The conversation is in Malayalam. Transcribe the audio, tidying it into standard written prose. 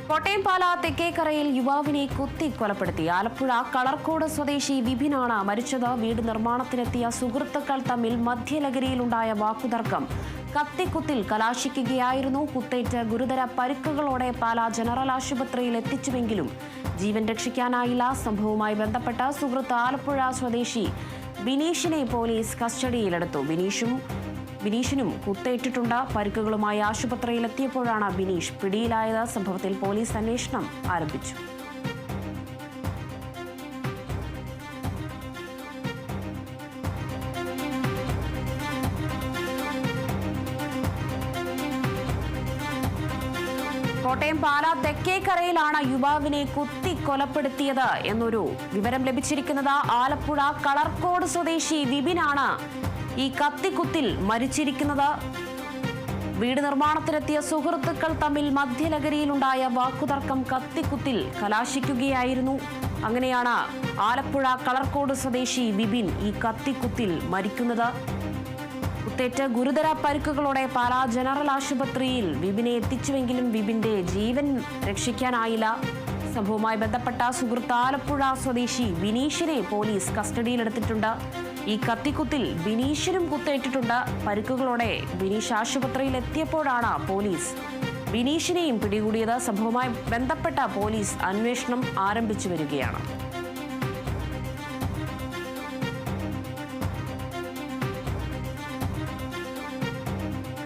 കോട്ടയം പാല തെക്കേക്കരയിൽ യുവാവിനെ കുത്തി കൊലപ്പെടുത്തി. ആലപ്പുഴ കളർക്കോട് സ്വദേശി വിപിനാണ് മരിച്ചത്. വീട് നിർമ്മാണത്തിനെത്തിയ സുഹൃത്തുക്കൾ തമ്മിൽ മധ്യലഹരിയിലുണ്ടായ വാക്കുതർക്കം കത്തിക്കുത്തിൽ കലാശിക്കുകയായിരുന്നു. കുത്തേറ്റ് ഗുരുതര പരിക്കുകളോടെ പാല ജനറൽ ആശുപത്രിയിൽ എത്തിച്ചുവെങ്കിലും ജീവൻ രക്ഷിക്കാനായില്ല. സംഭവവുമായി ബന്ധപ്പെട്ട സുഹൃത്ത് ആലപ്പുഴ സ്വദേശി ബിനീഷിനെ പോലീസ് കസ്റ്റഡിയിലെടുത്തു. ബിനീഷിനും കുത്തേറ്റിട്ടുണ്ട്. പരിക്കുകളുമായി ആശുപത്രിയിലെത്തിയപ്പോഴാണ് ബിനീഷ് പിടിയിലായത്. സംഭവത്തിൽ പോലീസ് അന്വേഷണം ആരംഭിച്ചു. കോട്ടയം പാല തെക്കേക്കരയിലാണ് യുവാവിനെ കുത്തി കൊലപ്പെടുത്തിയത് എന്നൊരു വിവരം ലഭിച്ചിരിക്കുന്നത്. ആലപ്പുഴ കളർക്കോട് സ്വദേശി വിപിനാണ് ഈ കത്തിക്കുത്തിൽ മരിച്ചിരിക്കുന്നത്. വീട് നിർമ്മാണത്തിനെത്തിയ സുഹൃത്തുക്കൾ തമ്മിൽ മധ്യലഹരിയിലുണ്ടായ വാക്കുതർക്കം കത്തിക്കുത്തിൽ കലാശിക്കുകയായിരുന്നു. അങ്ങനെയാണ് ആലപ്പുഴ കളർക്കോട് സ്വദേശി വിപിൻ ഈ കത്തിക്കുത്തിൽ മരിക്കുന്നത്. കുത്തേറ്റ് ഗുരുതര പരിക്കുകളോടെ പാല ജനറൽ ആശുപത്രിയിൽ വിപിനെ എത്തിച്ചുവെങ്കിലും വിപിന്റെ ജീവൻ രക്ഷിക്കാനായില്ല. സംഭവവുമായി ബന്ധപ്പെട്ട സുഹൃത്ത് ആലപ്പുഴ സ്വദേശി ബിനീഷിനെ പോലീസ് കസ്റ്റഡിയിലെടുത്തിട്ടുണ്ട്. ഈ കത്തിക്കുത്തിൽ ബിനീഷിനും കുത്തേറ്റിട്ടുണ്ട്. പരിക്കുകളോടെ ബിനീഷ് ആശുപത്രിയിൽ എത്തിയപ്പോഴാണ് പോലീസ് ബിനീഷിനെയും പിടികൂടിയത്. സംഭവവുമായി ബന്ധപ്പെട്ട പോലീസ് അന്വേഷണം ആരംഭിച്ചു വരികയാണ്.